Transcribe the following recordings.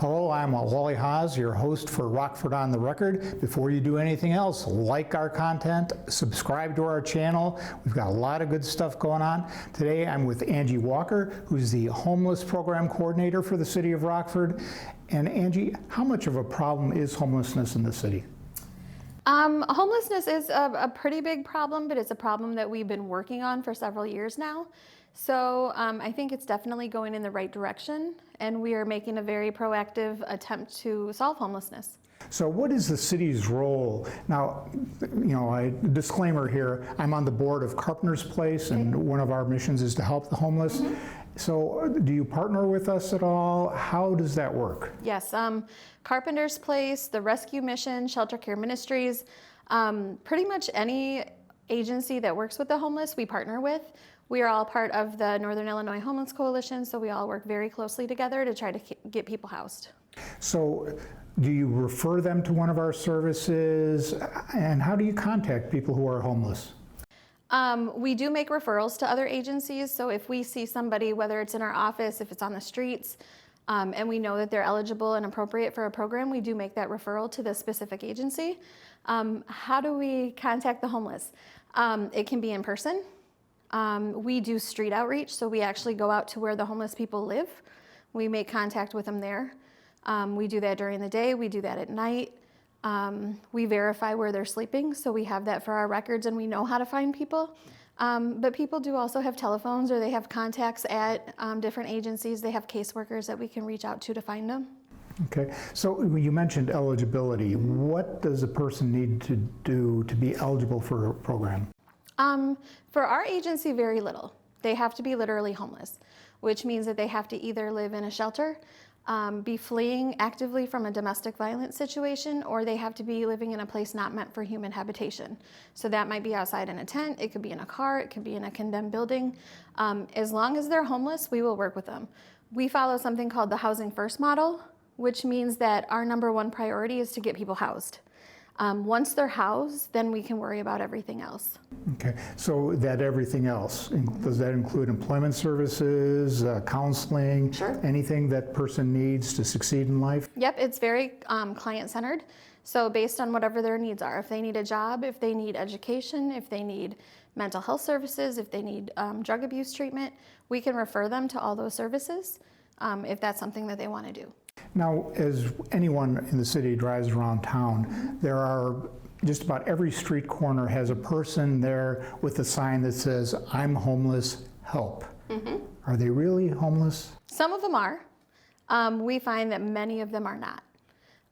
Hello, I'm Wally Haas, your host for Rockford on the Record. Before you do anything else, like our content, subscribe to our channel. We've got a lot of good stuff going on. Today I'm with Angie Walker, who's the Homeless Program Coordinator for the City of Rockford. And Angie, how much of a problem is homelessness in the city? Homelessness is a pretty big problem, but it's a problem that we've been working on for several years now. So I think it's definitely going in the right direction, and we are making a very proactive attempt to solve homelessness. So what is the city's role? Now, a disclaimer here, I'm on the board of Carpenter's Place, and one of our missions is to help the homeless. So do you partner with us at all? How does that work? Yes, Carpenter's Place, the Rescue Mission, Shelter Care Ministries, pretty much any agency that works with the homeless we partner with. We are all part of the Northern Illinois Homeless Coalition, so we all work very closely together to try to get people housed. So do you refer them to one of our services? And how do you contact people who are homeless? We do make referrals to other agencies, so if we see somebody, whether it's in our office, if it's on the streets, and we know that they're eligible and appropriate for a program, we do make that referral to the specific agency. How do we contact the homeless? It can be in person. We do street outreach, so we actually go out to where the homeless people live. We make contact with them there. We do that during the day, we do that at night. We verify where they're sleeping, so we have that for our records and we know how to find people. But people do also have telephones, or they have contacts at different agencies. They have caseworkers that we can reach out to find them. Okay, so you mentioned eligibility. What does a person need to do to be eligible for a program? For our agency, very little. They have to be literally homeless, which means that they have to either live in a shelter, be fleeing actively from a domestic violence situation, or they have to be living in a place not meant for human habitation. So that might be outside in a tent, it could be in a car, it could be in a condemned building. As long as they're homeless, we will work with them. We follow something called the Housing First model, which means that our number one priority is to get people housed. Once they're housed, then we can worry about everything else. Okay, so that everything else, does that include employment services, counseling, Sure. Anything that person needs to succeed in life? Yep, it's very client-centered. So based on whatever their needs are, if they need a job, if they need education, if they need mental health services, if they need drug abuse treatment, we can refer them to all those services if that's something that they want to do. Now, as anyone in the city drives around town, there are just about every street corner has a person there with a sign that says, "I'm homeless, help." Are they really homeless? Some of them are. We find that many of them are not.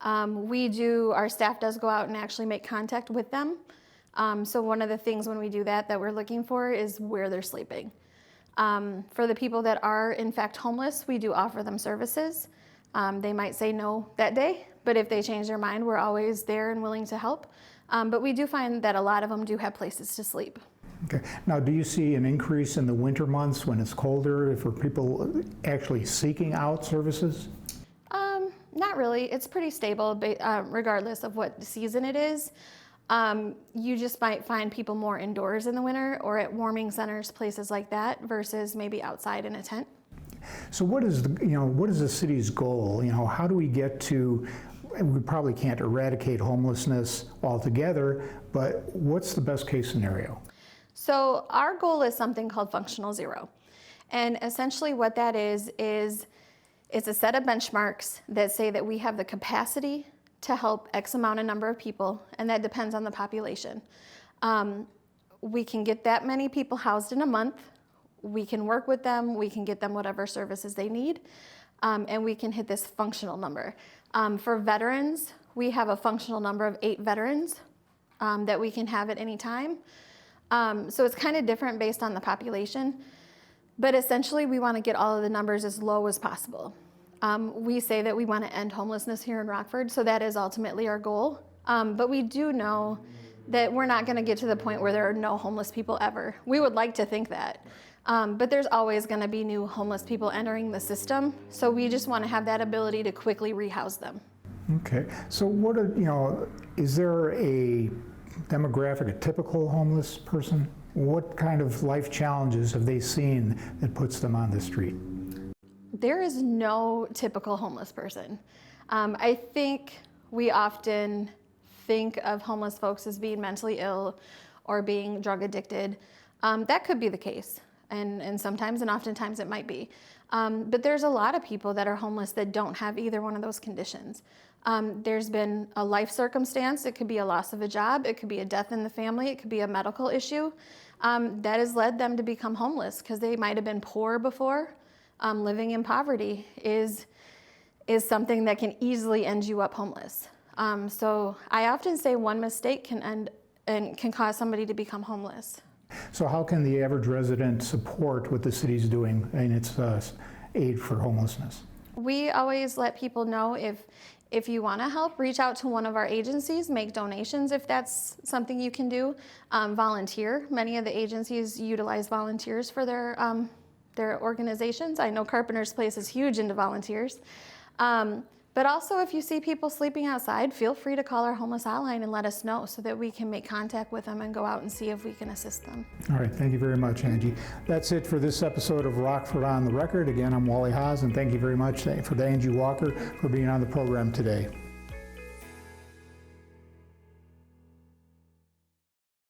Our staff does go out and actually make contact with them. So one of the things when we do that we're looking for is where they're sleeping. For the people that are in fact homeless, we do offer them services. They might say no that day, but if they change their mind, we're always there and willing to help. But we do find that a lot of them do have places to sleep. Okay. Now, do you see an increase in the winter months when it's colder for people actually seeking out services? Not really. It's pretty stable regardless of what season it is. You just might find people more indoors in the winter or at warming centers, places like that, versus maybe outside in a tent. So what is the city's goal? How do we get to, we probably can't eradicate homelessness altogether, but what's the best case scenario? So our goal is something called functional zero. And essentially what that is it's a set of benchmarks that say that we have the capacity to help X amount of number of people, and that depends on the population. We can get that many people housed in a month. We can work with them, we can get them whatever services they need, and we can hit this functional number. For veterans, we have a functional number of 8 veterans that we can have at any time. So it's kind of different based on the population, but essentially we want to get all of the numbers as low as possible. We say that we want to end homelessness here in Rockford, so that is ultimately our goal. But we do know that we're not going to get to the point where there are no homeless people ever. We would like to think that. But there's always going to be new homeless people entering the system, so we just want to have that ability to quickly rehouse them. Okay, so is there a demographic, a typical homeless person? What kind of life challenges have they seen that puts them on the street? There is no typical homeless person. I think we often think of homeless folks as being mentally ill or being drug addicted. That could be the case, and sometimes and oftentimes it might be. But there's a lot of people that are homeless that don't have either one of those conditions. There's been a life circumstance. It could be a loss of a job. It could be a death in the family. It could be a medical issue that has led them to become homeless because they might have been poor before. Living in poverty is something that can easily end you up homeless. So I often say one mistake can end and can cause somebody to become homeless. So how can the average resident support what the city's doing in its aid for homelessness? We always let people know if you want to help, reach out to one of our agencies, make donations if that's something you can do. Volunteer. Many of the agencies utilize volunteers for their organizations. I know Carpenter's Place is huge into volunteers. But also, if you see people sleeping outside, feel free to call our homeless hotline and let us know so that we can make contact with them and go out and see if we can assist them. All right, thank you very much, Angie. That's it for this episode of Rockford on the Record. Again, I'm Wally Haas, and thank you very much for Angie Walker for being on the program today.